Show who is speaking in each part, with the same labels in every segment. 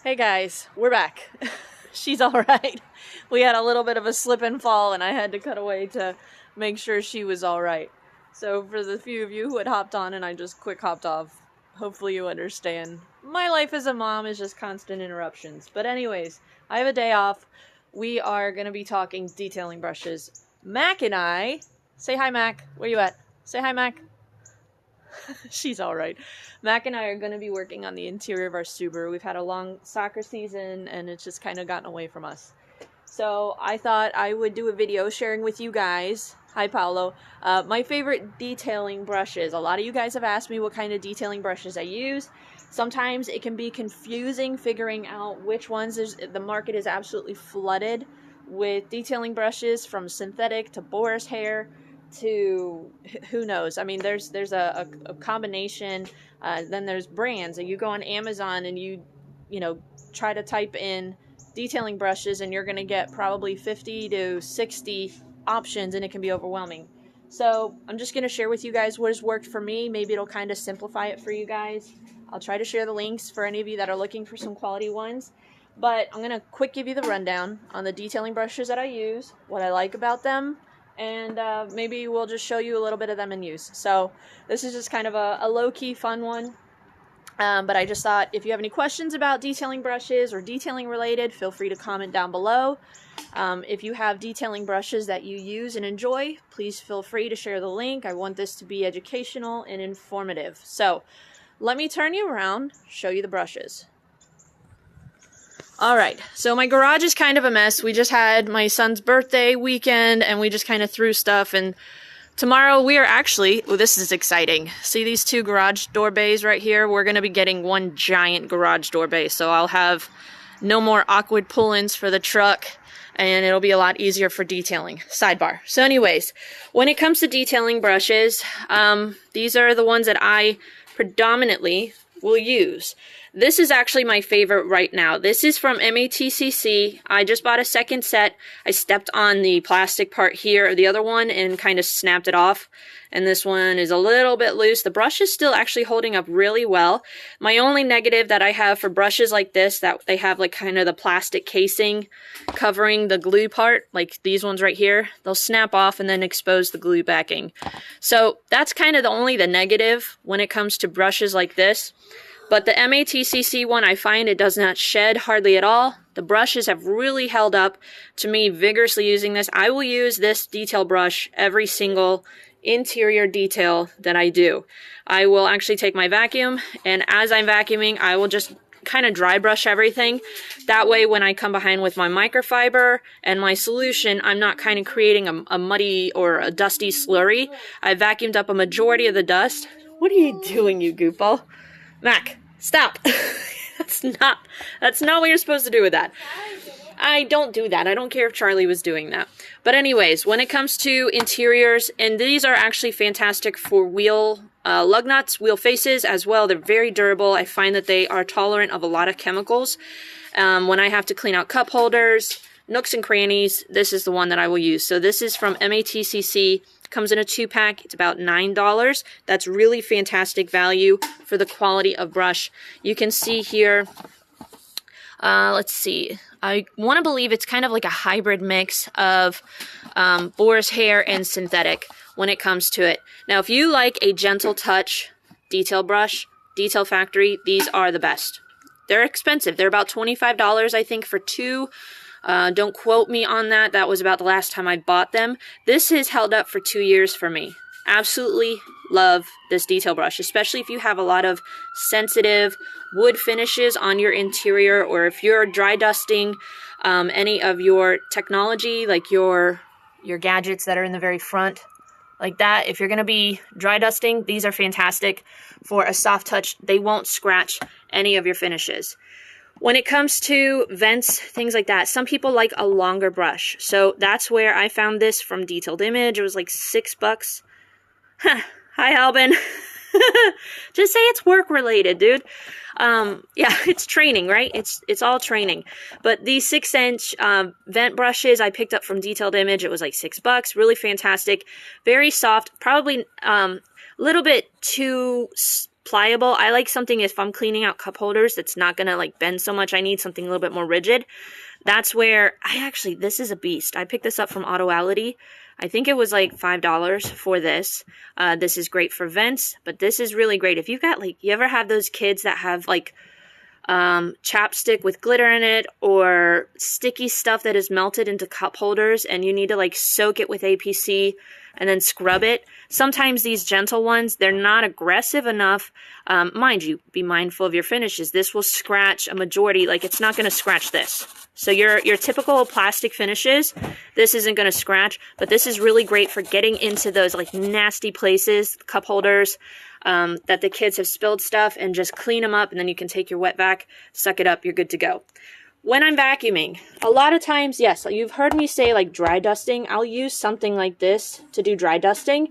Speaker 1: Hey guys, we're back. She's all right. We had a little bit of a slip and fall, and I had to cut away to make sure she was all right. So for the few of you who had hopped on and I just quick hopped off, hopefully you understand. My life as a mom is just constant interruptions. But anyways, I have a day off. We are going to be talking detailing brushes. Mac and I... Say hi, Mac. Where you at? Say hi, Mac. She's all right. Mac and I are going to be working on the interior of our Subaru. We've had a long soccer season, and it's just kind of gotten away from us. So I thought I would do a video sharing with you guys, hi Paolo, my favorite detailing brushes. A lot of you guys have asked me what kind of detailing brushes I use. Sometimes it can be confusing figuring out which ones. The market is absolutely flooded with detailing brushes, from synthetic to boar's hair to who knows. I mean, there's a combination. Then there's brands, and you go on Amazon and you try to type in detailing brushes, and you're going to get probably 50 to 60 options, and it can be overwhelming. So I'm just going to share with you guys what has worked for me. Maybe it'll kind of simplify it for you guys. I'll try to share the links for any of you that are looking for some quality ones. But I'm going to quick give you the rundown on the detailing brushes that I use, what I like about them, and maybe we'll just show you a little bit of them in use. So this is just kind of a low-key fun one. But I just thought, if you have any questions about detailing brushes or detailing related, feel free to comment down below. If you have detailing brushes that you use and enjoy, please feel free to share the link. I want this to be educational and informative. So let me turn you around, show you the brushes. Alright, so my garage is kind of a mess. We just had my son's birthday weekend, and we just kind of threw stuff, and tomorrow we are actually, oh, this is exciting. See these two garage door bays right here? We're going to be getting one giant garage door bay, so I'll have no more awkward pull-ins for the truck, and it'll be a lot easier for detailing. Sidebar. So anyways, when it comes to detailing brushes, these are the ones that I predominantly will use. This is actually my favorite right now. This is from MATCC. I just bought a second set. I stepped on the plastic part here of the other one and kind of snapped it off. And this one is a little bit loose. The brush is still actually holding up really well. My only negative that I have for brushes like this, that they have like kind of the plastic casing covering the glue part, like these ones right here, they'll snap off and then expose the glue backing. So that's kind of the negative when it comes to brushes like this. But the MATCC one, I find it does not shed hardly at all. The brushes have really held up to me vigorously using this. I will use this detail brush every single interior detail that I do. I will actually take my vacuum, and as I'm vacuuming, I will just kind of dry brush everything. That way, when I come behind with my microfiber and my solution, I'm not kind of creating a muddy or a dusty slurry. I vacuumed up a majority of the dust. What are you doing, you goofball? Mac, stop. That's not what you're supposed to do with that. I don't do that. I don't care if Charlie was doing that. But anyways, when it comes to interiors, and these are actually fantastic for wheel lug nuts, wheel faces as well. They're very durable. I find that they are tolerant of a lot of chemicals. When I have to clean out cup holders, nooks and crannies, this is the one that I will use. So this is from MATCC. Comes in a 2-pack. It's about $9. That's really fantastic value for the quality of brush. You can see here, let's see. I want to believe it's kind of like a hybrid mix of boar's hair and synthetic when it comes to it. Now, if you like a gentle touch detail brush, Detail Factory, these are the best. They're expensive. They're about $25, I think, for two. Don't quote me on that. That was about the last time I bought them. This has held up for 2 years for me. Absolutely love this detail brush, especially if you have a lot of sensitive wood finishes on your interior, or if you're dry dusting any of your technology, like your gadgets that are in the very front, like that. If you're going to be dry dusting, these are fantastic for a soft touch. They won't scratch any of your finishes. When it comes to vents, things like that, some people like a longer brush. So that's where I found this from Detailed Image. It was like $6. Hi, Albin. Just say it's work related, dude. Yeah, it's training, right? It's all training. But these 6-inch vent brushes I picked up from Detailed Image. It was like $6. Really fantastic. Very soft. Probably a little bit too pliable. I like something, if I'm cleaning out cup holders, that's not gonna like bend so much. I need something a little bit more rigid. That's where this is a beast. I picked this up from Autoality. I think it was like $5 for this. This is great for vents, but this is really great. If you've got like, you ever have those kids that have like chapstick with glitter in it, or sticky stuff that is melted into cup holders, and you need to like soak it with APC and then scrub it. Sometimes these gentle ones, they're not aggressive enough. Mind you, be mindful of your finishes. This will scratch a majority, like it's not going to scratch this. So your typical plastic finishes, this isn't going to scratch, but this is really great for getting into those like nasty places, cup holders, that the kids have spilled stuff, and just clean them up, and then you can take your wet vac, suck it up, you're good to go. When I'm vacuuming, a lot of times, yes, you've heard me say like dry dusting. I'll use something like this to do dry dusting,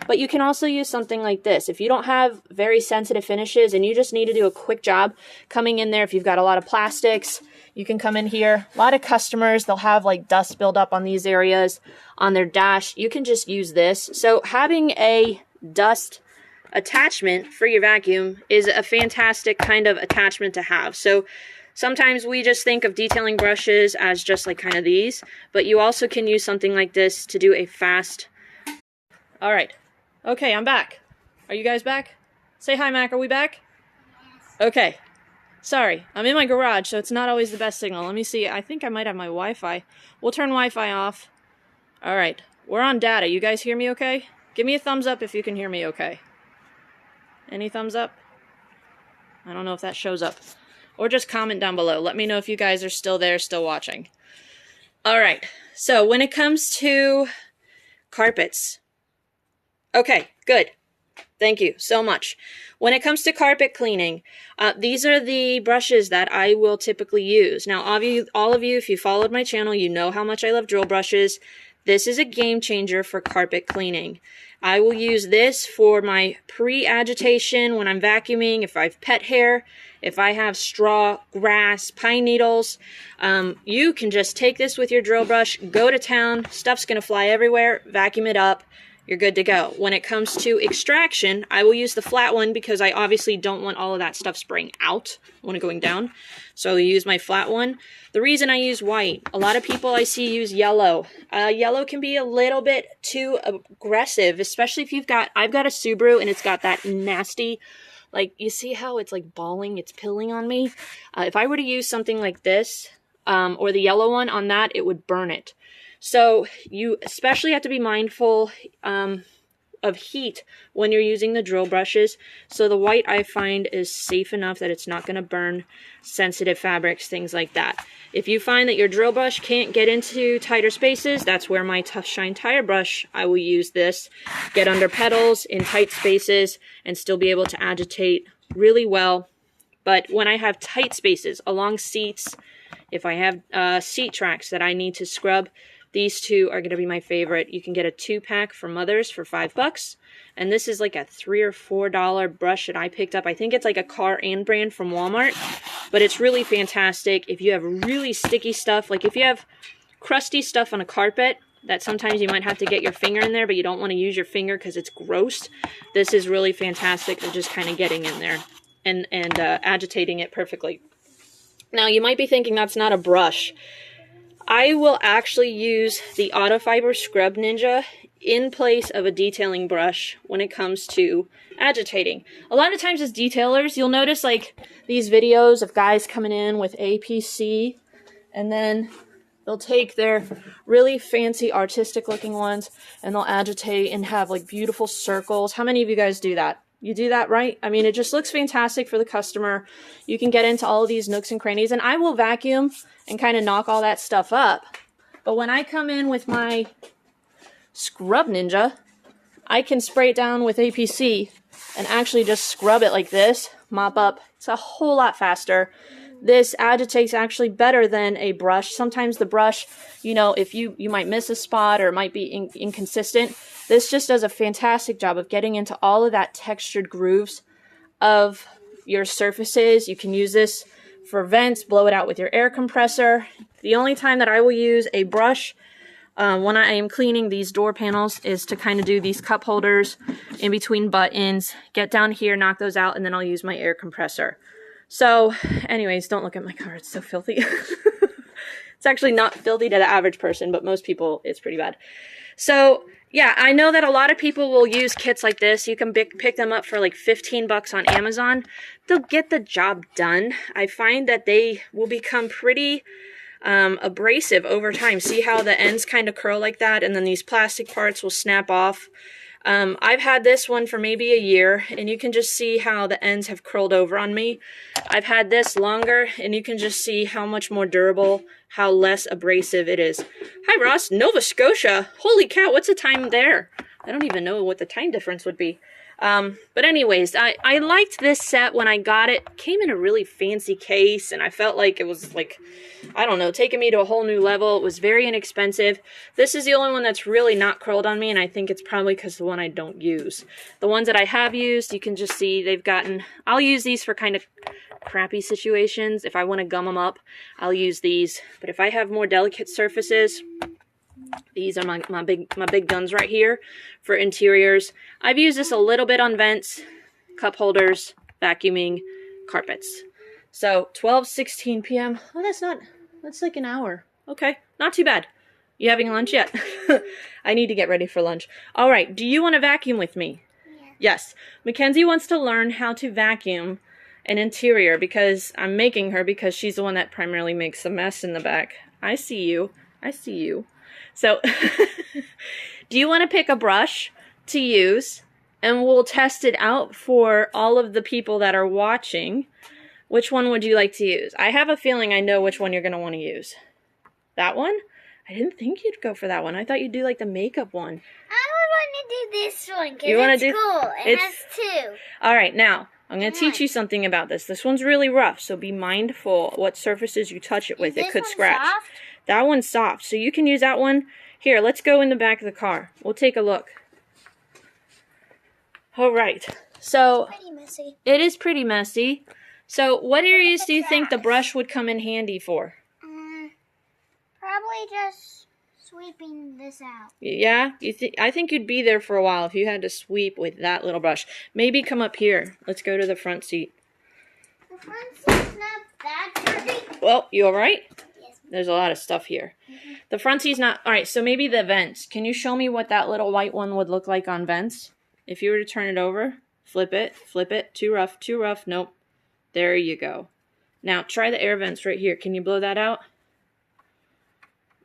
Speaker 1: but you can also use something like this. If you don't have very sensitive finishes and you just need to do a quick job coming in there, if you've got a lot of plastics, you can come in here. A lot of customers, they'll have like dust build up on these areas on their dash. You can just use this. So having a dust attachment for your vacuum is a fantastic kind of attachment to have. So sometimes we just think of detailing brushes as just like kind of these, but you also can use something like this to do a fast. All right. Okay, I'm back. Are you guys back? Say hi, Mac. Are we back? Okay. Sorry, I'm in my garage, so it's not always the best signal. Let me see. I think I might have my Wi-Fi. We'll turn Wi-Fi off. All right. We're on data. You guys hear me okay? Give me a thumbs up if you can hear me okay. Any thumbs up? I don't know if that shows up. Or just comment down below. Let me know if you guys are still there, still watching. All right. So when it comes to carpets. Okay, good. Thank you so much. When it comes to carpet cleaning, these are the brushes that I will typically use. Now, all of you, if you followed my channel, you know how much I love drill brushes. This is a game changer for carpet cleaning. I will use this for my pre-agitation when I'm vacuuming, if I have pet hair, if I have straw, grass, pine needles. You can just take this with your drill brush, go to town, stuff's going to fly everywhere, vacuum it up, you're good to go. When it comes to extraction, I will use the flat one because I obviously don't want all of that stuff spraying out when it's going down. So I'll use my flat one. The reason I use white, a lot of people I see use yellow. Yellow can be a little bit too aggressive, especially if I've got a Subaru and it's got that nasty, like, you see how it's like balling, it's pilling on me? If I were to use something like this, or the yellow one on that, it would burn it. So you especially have to be mindful of heat when you're using the drill brushes. So the white, I find, is safe enough that it's not going to burn sensitive fabrics, things like that. If you find that your drill brush can't get into tighter spaces, that's where my Tough Shine tire brush, I will use this. Get under pedals in tight spaces and still be able to agitate really well. But when I have tight spaces along seats, if I have seat tracks that I need to scrub, these two are going to be my favorite. You can get a 2-pack from Mother's for $5. And this is like a $3 or $4 brush that I picked up. I think it's like a Car and brand from Walmart. But it's really fantastic. If you have really sticky stuff, like if you have crusty stuff on a carpet, that sometimes you might have to get your finger in there, but you don't want to use your finger because it's gross. This is really fantastic for just kind of getting in there and agitating it perfectly. Now, you might be thinking that's not a brush. I will actually use the Autofiber Scrub Ninja in place of a detailing brush when it comes to agitating. A lot of times as detailers, you'll notice like these videos of guys coming in with APC, and then they'll take their really fancy artistic looking ones and they'll agitate and have like beautiful circles. How many of you guys do that? You do that, right? I mean, it just looks fantastic for the customer. You can get into all of these nooks and crannies, and I will vacuum and kind of knock all that stuff up. But when I come in with my Scrub Ninja, I can spray it down with APC and actually just scrub it like this, mop up. It's a whole lot faster. This agitates actually better than a brush. Sometimes the brush, you know, if you might miss a spot or it might be inconsistent, this just does a fantastic job of getting into all of that textured grooves of your surfaces. You can use this for vents, blow it out with your air compressor. The only time that I will use a brush when I am cleaning these door panels is to kind of do these cup holders in between buttons, get down here, knock those out, and then I'll use my air compressor. So anyways, don't look at my car. It's so filthy. It's actually not filthy to the average person, but most people, it's pretty bad. So yeah, I know that a lot of people will use kits like this. You can pick them up for like 15 bucks on Amazon. They'll get the job done. I find that they will become pretty abrasive over time. See how the ends kind of curl like that, and then these plastic parts will snap off. I've had this one for maybe a year, and you can just see how the ends have curled over on me. I've had this longer, and you can just see how much more durable, how less abrasive it is. Hi, Ross. Nova Scotia. Holy cow, what's the time there? I don't even know what the time difference would be. But anyways, I liked this set when I got it. It came in a really fancy case, and I felt like it was like, I don't know, taking me to a whole new level. It was very inexpensive. This is the only one that's really not curled on me, and I think it's probably because the one I don't use. The ones that I have used, you can just see they've gotten, I'll use these for kind of crappy situations. If I want to gum them up, I'll use these. But if I have more delicate surfaces, these are my big guns right here for interiors. I've used this a little bit on vents, cup holders, vacuuming, carpets. So 12:16 p.m. Oh, that's like an hour. Okay, not too bad. You having lunch yet? I need to get ready for lunch. All right, do you want to vacuum with me? Yeah. Yes. Mackenzie wants to learn how to vacuum an interior because I'm making her, because she's the one that primarily makes the mess in the back. I see you. I see you. So, do you want to pick a brush to use, and we'll test it out for all of the people that are watching? Which one would you like to use? I have a feeling I know which one you're going to want to use. That one? I didn't think you'd go for that one. I thought you'd do like the makeup one.
Speaker 2: I would want to do this one because it's cool. It has two.
Speaker 1: All right, now, I'm going to teach you something about this. This one's really rough, so be mindful what surfaces you touch it with. It could scratch.
Speaker 2: Soft?
Speaker 1: That one's soft, so you can use that one. Here, let's go in the back of the car. We'll take a look. All right. So,
Speaker 2: Pretty messy.
Speaker 1: it is pretty messy. So, what areas do you think the brush would come in handy for?
Speaker 2: Probably just sweeping this out.
Speaker 1: Yeah? I think you'd be there for a while if you had to sweep with that little brush. Maybe come up here. Let's go to the front seat.
Speaker 2: The front seat's not that dirty.
Speaker 1: Well, you all right?
Speaker 2: Yes.
Speaker 1: There's a lot of stuff here. The front seat's not... All right, so maybe the vents. Can you show me what that little white one would look like on vents? If you were to turn it over, flip it. Too rough, too rough. Nope. There you go. Now, try the air vents right here. Can you blow that out?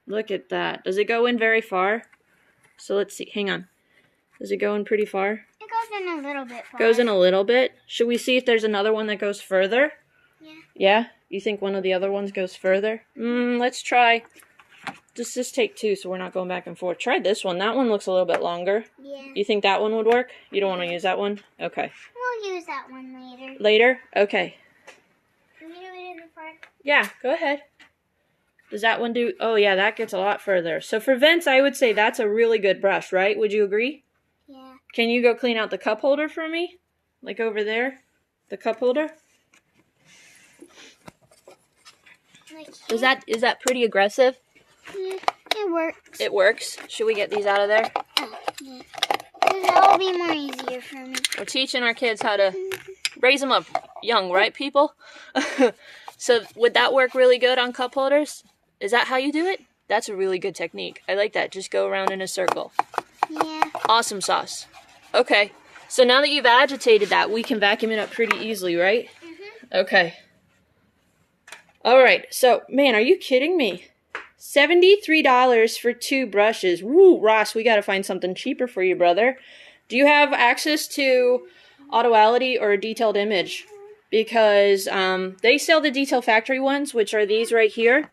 Speaker 1: Look at that. Does it go in very far? So let's see. Hang on. Does it go in pretty far?
Speaker 2: It goes in a little bit far.
Speaker 1: Goes in a little bit. Should we see if there's another one that goes further?
Speaker 2: Yeah.
Speaker 1: Yeah? You think one of the other ones goes further? Let's try. Just take two so we're not going back and forth. Try this one. That one looks a little bit longer.
Speaker 2: Yeah.
Speaker 1: You think that one would work? You don't want to use that one? Okay.
Speaker 2: We'll use that one later.
Speaker 1: Later? Okay.
Speaker 2: Can we do it in the front?
Speaker 1: Yeah, go ahead. Does that one do... Oh, yeah, that gets a lot further. So for vents, I would say that's a really good brush, right? Would you agree?
Speaker 2: Yeah.
Speaker 1: Can you go clean out the cup holder for me? Like over there? The cup holder?
Speaker 2: Like
Speaker 1: Is that pretty aggressive?
Speaker 2: yeah, it works.
Speaker 1: It works. Should we get these out of there?
Speaker 2: Oh, yeah. Because that will be more easier for me.
Speaker 1: We're teaching our kids how to raise them up young, right, people? So would that work really good on cup holders? Is that how you do it? That's a really good technique. I like that. Just go around in a circle.
Speaker 2: Yeah.
Speaker 1: Awesome sauce. Okay. So now that you've agitated that, we can vacuum it up pretty easily, right? Okay. All right. So, man, are you kidding me? $73 for two brushes. Woo, Ross, we got to find something cheaper for you, brother. Do you have access to Autoality or a Detailed Image? Because they sell the Detail Factory ones, which are these right here.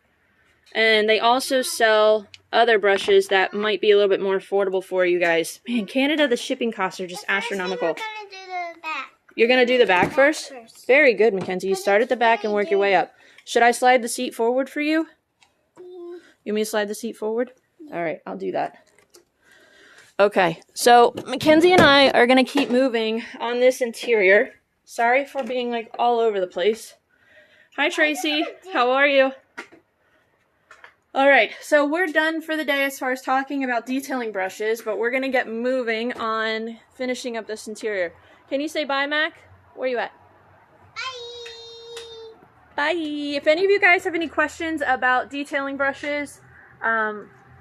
Speaker 1: And they also sell other brushes that might be a little bit more affordable for you guys. Man, Canada, the shipping costs are just astronomical.
Speaker 2: We're going to do the back.
Speaker 1: You're going to do the back first? Very good, Mackenzie. You start at the back and work your way up. Should I slide the seat forward for you? You want me to slide the seat forward? All right, I'll do that. Okay, so Mackenzie and I are going to keep moving on this interior. Sorry for being like all over the place. Hi, Tracy. How are you? Alright, so we're done for the day as far as talking about detailing brushes, but we're going to get moving on finishing up this interior. Can you say bye, Mac? Where you at?
Speaker 2: Bye!
Speaker 1: Bye! If any of you guys have any questions about detailing brushes,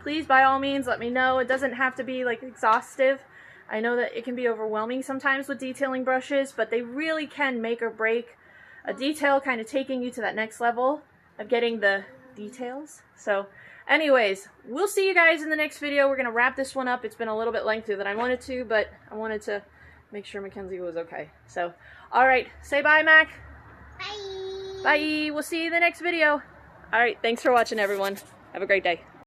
Speaker 1: please by all means let me know. It doesn't have to be like exhaustive. I know that it can be overwhelming sometimes with detailing brushes, but they really can make or break a detail, kind of taking you to that next level of getting the details. So anyways, we'll see you guys in the next video. We're going to wrap this one up. It's been a little bit lengthier than I wanted to, but I wanted to make sure Mackenzie was okay. So, alright, say bye, Mac.
Speaker 2: Bye!
Speaker 1: Bye! We'll see you in the next video. Alright, thanks for watching, everyone. Have a great day.